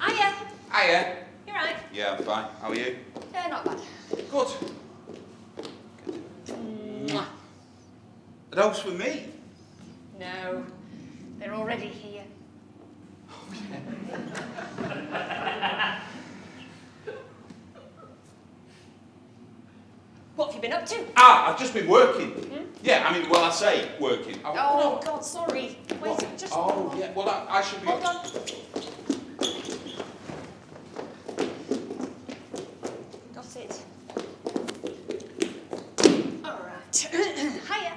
Hiya. Hiya. You right? Yeah, I'm fine. How are you? Yeah, not bad. Good. Are those for me? No, they're already here. What have you been up to? Ah, I've just been working. Yeah, I mean, well, I say working. Oh, God, sorry. Wait, What? just... Oh, yeah. Well, I should be. Hold on. Got it. All right. Hiya.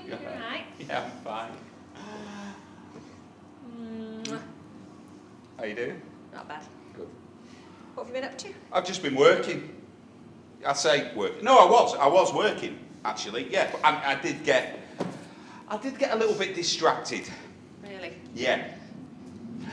You all right? Yeah, I'm fine. How you doing? Not bad. Good. What have you been up to? I've just been working. I say working. No, I was working actually. Yeah, but I did get a little bit distracted. Really? Yeah.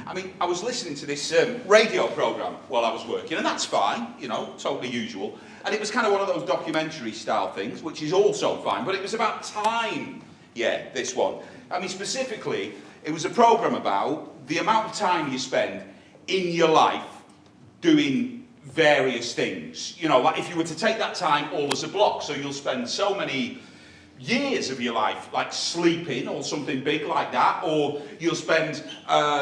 I mean, I was listening to this radio program while I was working, and that's fine, you know, totally usual. And it was kind of one of those documentary style things, which is also fine. But it was about time. Yeah, this one. I mean, specifically, it was a program about the amount of time you spend in your life doing various things. You know, like if you were to take that time all as a block, so you'll spend so many years of your life like sleeping or something big like that, or you'll spend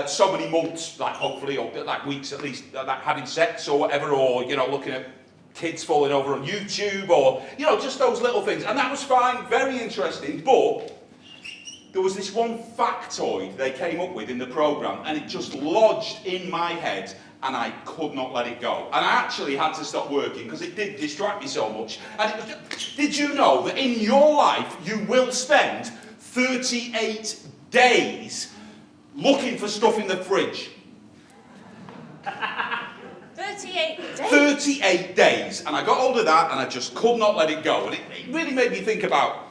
so many months, like hopefully, or like weeks at least, like having sex or whatever, or, you know, looking at kids falling over on YouTube, or, you know, just those little things. And that was fine, very interesting, but there was this one factoid they came up with in the programme, and it just lodged in my head, and I could not let it go. And I actually had to stop working because it did distract me so much. And it was just, did you know that in your life you will spend 38 days looking for stuff in the fridge? 38 days? 38 days. And I got hold of that and I just could not let it go. And it really made me think about,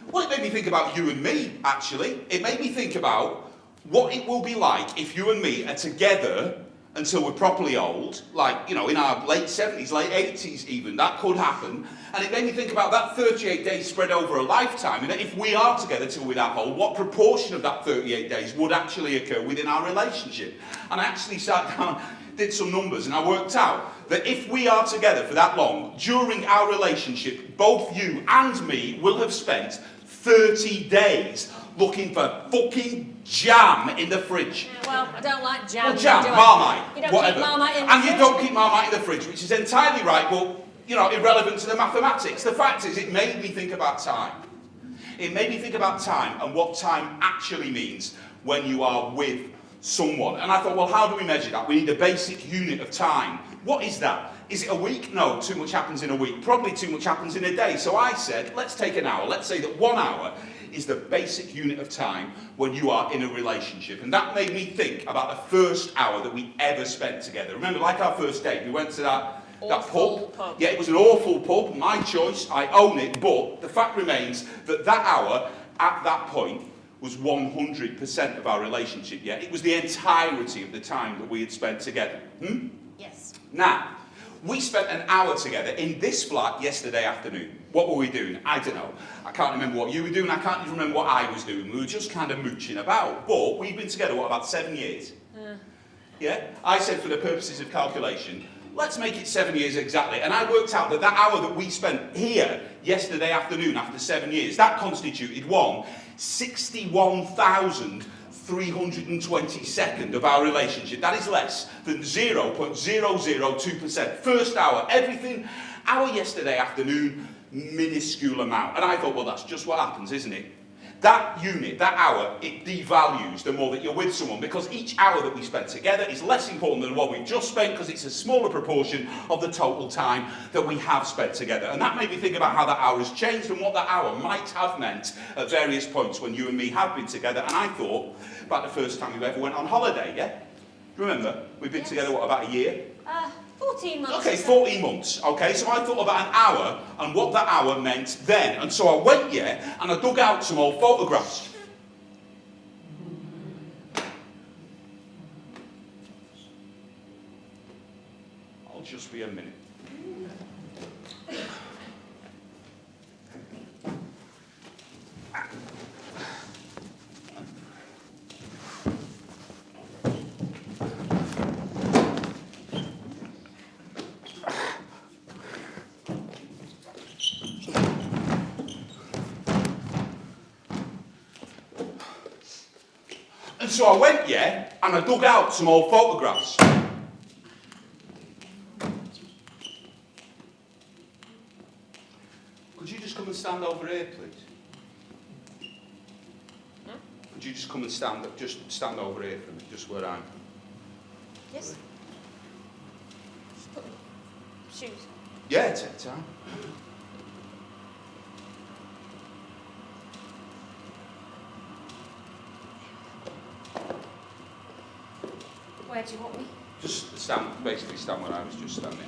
well, it made me think about you and me, actually. It made me think about what it will be like if you and me are together until we're properly old, like, you know, in our late 70s, late 80s even, that could happen. And it made me think about that 38 days spread over a lifetime, and that if we are together till we're that old, what proportion of that 38 days would actually occur within our relationship? And I actually sat down, did some numbers, and I worked out that if we are together for that long, during our relationship, both you and me will have spent 30 days looking for fucking jam in the fridge. Yeah, well, I don't like jam. Well, jam, do I? Marmite, You don't whatever. keep Marmite in the And you fridge? don't keep Marmite in the fridge, which is entirely right, but, you know, irrelevant to the mathematics. The fact is, it made me think about time. It made me think about time and what time actually means when you are with someone. And I thought, well, how do we measure that? We need a basic unit of time. What is that? Is it a week? No, too much happens in a week. Probably too much happens in a day. So I said, let's take an hour. Let's say that 1 hour is the basic unit of time when you are in a relationship. And that made me think about the first hour that we ever spent together. Remember, like our first date, we went to that Awful pub. Yeah, it was an awful pub, my choice, I own it, but the fact remains that that hour, at that point, was 100% of our relationship, yeah? It was the entirety of the time that we had spent together. Yes. Now, we spent an hour together in this flat yesterday afternoon. What were we doing? I don't know. I can't remember what you were doing. I can't even remember what I was doing. We were just kind of mooching about. But we've been together, what, about 7 years? Yeah? I said, for the purposes of calculation, let's make it 7 years exactly. And I worked out that that hour that we spent here yesterday afternoon after 7 years, that constituted 61,000 322nd of our relationship. That is less than 0.002%. First hour, everything. Hour yesterday afternoon, minuscule amount. And I thought, well, that's just what happens, isn't it? That unit, that hour, it devalues the more that you're with someone, because each hour that we spend together is less important than what we've just spent, because it's a smaller proportion of the total time that we have spent together. And that made me think about how that hour has changed and what that hour might have meant at various points when you and me have been together. And I thought about the first time we ever went on holiday, yeah? Remember, we've been together, what, about a year? 14 months. Okay, 14 months. Okay, so I thought about an hour and what that hour meant then. And so I went, yeah, and I dug out some old photographs. I'll just be a minute. And so I went, yeah, and I dug out some old photographs. Could you just come and stand over here, please? Could you just come and stand over here for me, just where I'm? Yes. Just put shoes. Yeah, take time. Where do you want me? Just stand, basically stand where I was just standing.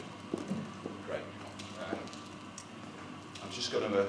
Great. I'm just going to...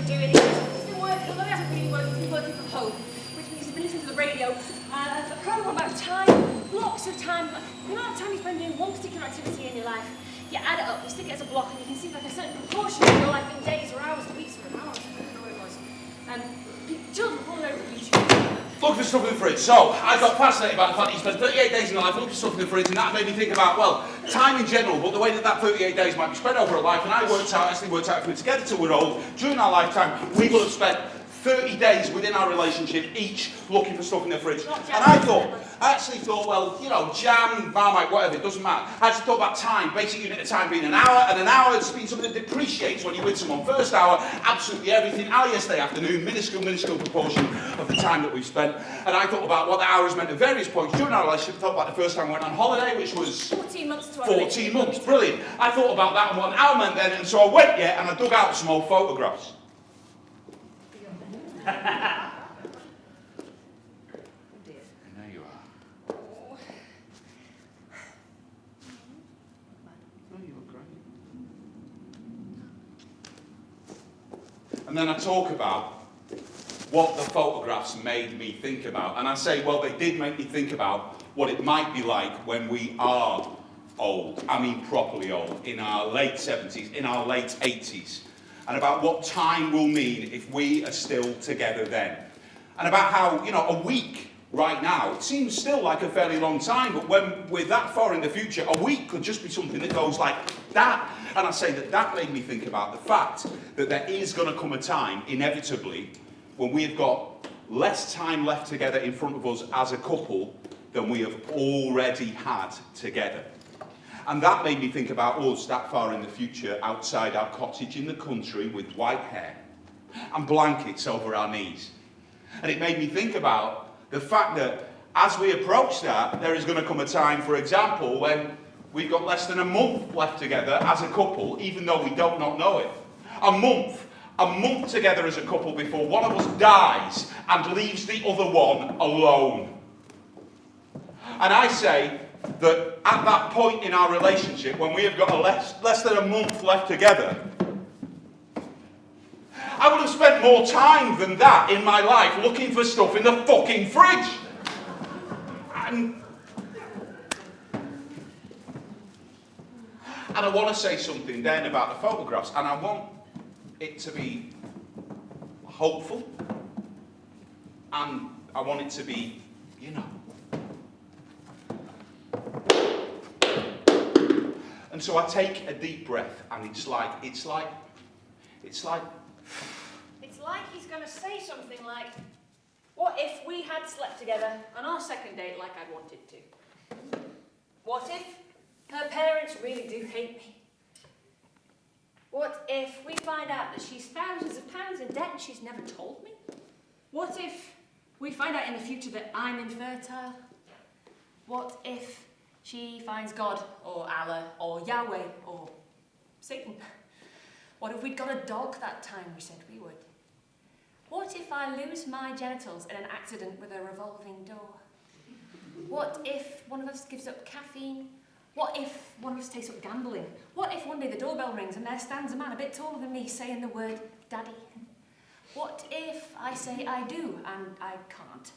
doing it. It's been working, although it hasn't really worked, it's been working from home, which means he's been listening to the radio, a program about time, blocks of time, the amount of time you spend doing one particular activity in your life. You add it up, you stick it as a block, and you can see like a certain proportion of your life in days or hours or weeks or hours, I don't know what it was. Children fall over YouTube. Look for stuff in the fridge. So, I got fascinated by the fact that you spent 38 days in your life looking for stuff in the fridge, and that made me think about, well, time in general, but the way that that 38 days might be spread over a life, and I actually worked out if we were together till we're old, during our lifetime, we will have spent 30 days within our relationship, each looking for stuff in the fridge. And I actually thought, well, you know, jam, Marmite, whatever, it doesn't matter. I actually thought about time, basic unit of time being an hour, and an hour has been something that depreciates when you're with someone. First hour, absolutely everything. Our yesterday afternoon, minuscule proportion of the time that we've spent. And I thought about what the hours meant at various points during our relationship. I thought about the first time we went on holiday, which was 14 months to 14 months, brilliant. I thought about that and what an hour meant then, and so I went, and I dug out some old photographs. Oh dear. And there you are. Oh, you look great. And then I talk about what the photographs made me think about. And I say, well, they did make me think about what it might be like when we are old. I mean properly old, in our late 70s, in our late 80s. And about what time will mean if we are still together then. And about how, you know, a week right now, it seems still like a fairly long time, but when we're that far in the future, a week could just be something that goes like that. And I say that that made me think about the fact that there is going to come a time, inevitably, when we've got less time left together in front of us as a couple than we have already had together. And that made me think about us that far in the future, outside our cottage in the country with white hair and blankets over our knees. And it made me think about the fact that as we approach that, there is going to come a time, for example, when we've got less than a month left together as a couple, even though we don't not know it. A month together as a couple before one of us dies and leaves the other one alone. And I say that at that point in our relationship, when we have got less than a month left together, I would have spent more time than that in my life looking for stuff in the fucking fridge. And I want to say something then about the photographs, and I want it to be hopeful, and I want it to be, you know. And so I take a deep breath, and it's like It's like he's going to say something like, what if we had slept together on our second date like I'd wanted to? What if her parents really do hate me? What if we find out that she's thousands of pounds in debt and she's never told me? What if we find out in the future that I'm infertile? What if she finds God, or Allah, or Yahweh, or Satan? What if we'd got a dog that time we said we would? What if I lose my genitals in an accident with a revolving door? What if one of us gives up caffeine? What if one of us takes up gambling? What if one day the doorbell rings and there stands a man a bit taller than me saying the word daddy? What if I say I do and I can't?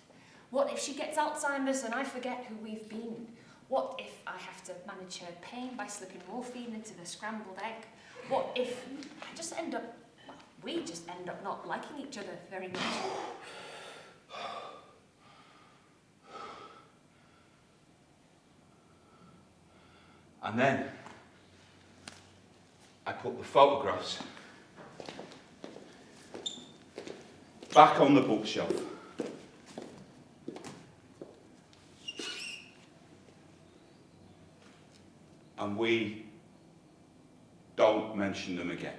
What if she gets Alzheimer's and I forget who we've been? What if I have to manage her pain by slipping morphine into the scrambled egg? What if I just end up, well, we just end up not liking each other very much? And then I put the photographs back on the bookshelf. And we don't mention them again.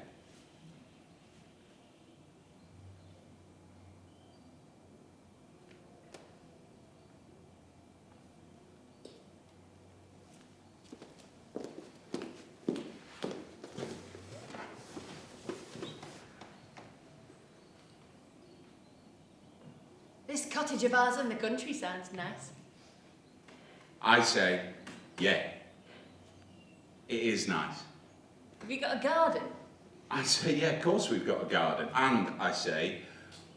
This cottage of ours in the country sounds nice. I say, yeah, it is nice. Have you got a garden? I say, yeah, of course we've got a garden. And I say,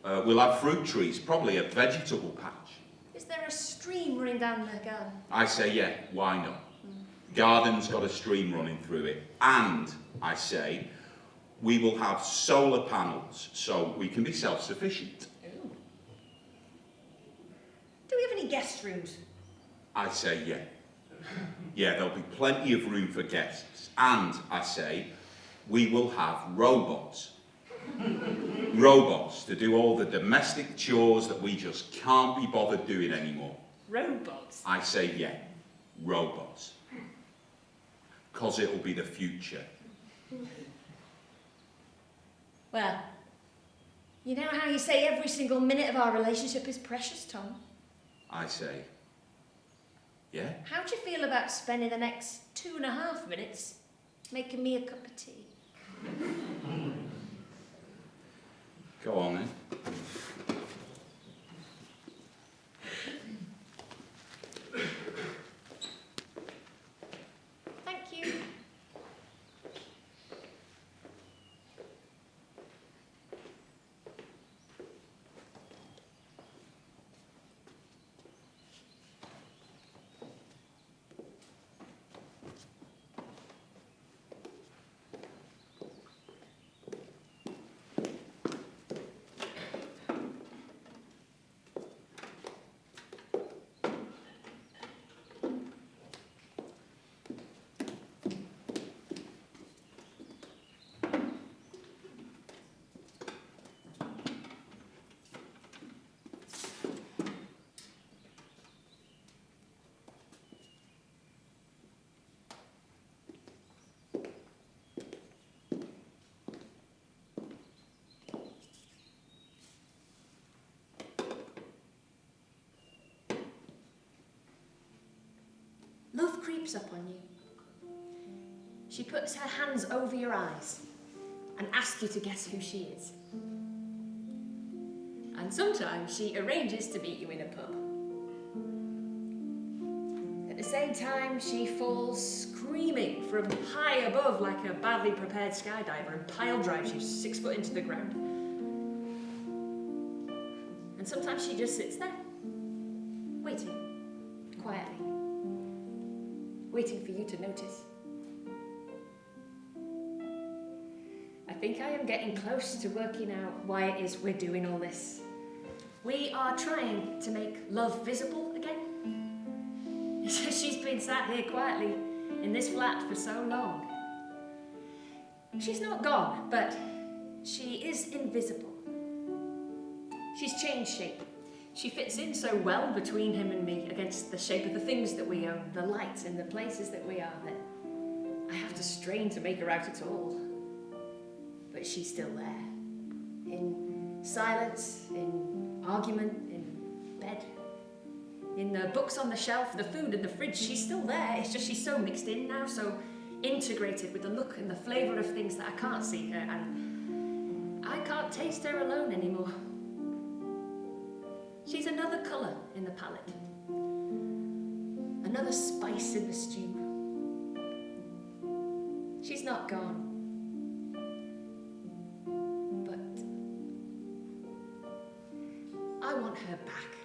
we'll have fruit trees, probably a vegetable patch. Is there a stream running down the garden? I say, yeah, why not? Garden's got a stream running through it. And I say, we will have solar panels so we can be self-sufficient. Ooh. Do we have any guest rooms? I say, yeah. Yeah, there'll be plenty of room for guests. And I say, we will have robots. Robots to do all the domestic chores that we just can't be bothered doing anymore. Robots? I say, yeah, robots. 'Cause it'll be the future. Well, you know how you say every single minute of our relationship is precious, Tom? I say, yeah? How do you feel about spending the next 2.5 minutes making me a cup of tea? Go on then. Thank you. Love creeps up on you. She puts her hands over your eyes and asks you to guess who she is. And sometimes she arranges to meet you in a pub. At the same time, she falls screaming from high above like a badly prepared skydiver and pile drives you 6 foot into the ground. And sometimes she just sits there, waiting, quietly. Waiting for you to notice. I think I am getting close to working out why it is we're doing all this. We are trying to make love visible again. She's been sat here quietly in this flat for so long. She's not gone, but she is invisible. She's changed shape. She fits in so well between him and me against the shape of the things that we own, the lights and the places that we are, that I have to strain to make her out at all. But she's still there. In silence, in argument, in bed, in the books on the shelf, the food in the fridge, she's still there. It's just she's so mixed in now, so integrated with the look and the flavour of things that I can't see her, and I can't taste her alone anymore. She's another colour in the palette, another spice in the stew. She's not gone, but I want her back.